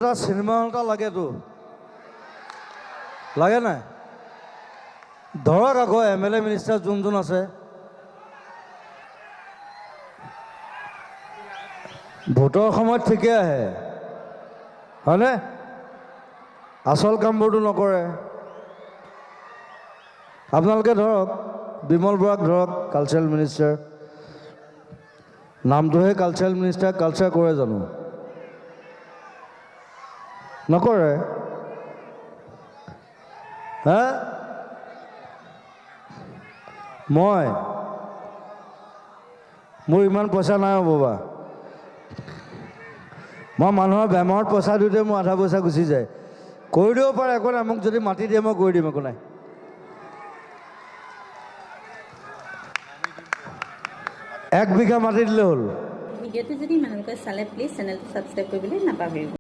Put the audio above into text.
এটা cinema hall এটা লাগেতো লাগে নাই ধৰক আকৌ MLA মিনিষ্টাৰ যোন আছে ভোটৰ সময়ত ঠিকে আহে হয়নে আচল কামবোৰটো নকৰে আপোনালোকে ধৰক বিমল বৰাক ধৰক কালচাৰেল মিনিষ্টাৰ নামটোহে কালচাৰেল মিনিষ্টাৰ কালচাৰ কৰে জানো নকৰে হা মোৰ ইমান পইচা নাই বাবা মই মানুহৰ বেমাৰত পইচা দিওঁতে মোৰ আধা পইচা গুচি যায় কৰি দিব পাৰে একো নাই মোক যদি মাটি দিয়ে মই কৰি দিম একো নাই 1 বিঘা মাটি দিলে হ'ল ভিডিঅ'টো যদি মানুহলোকে চালে প্লিজ চেনেলটো ছাবস্ক্ৰাইব কৰিবলৈ নাপাহৰিব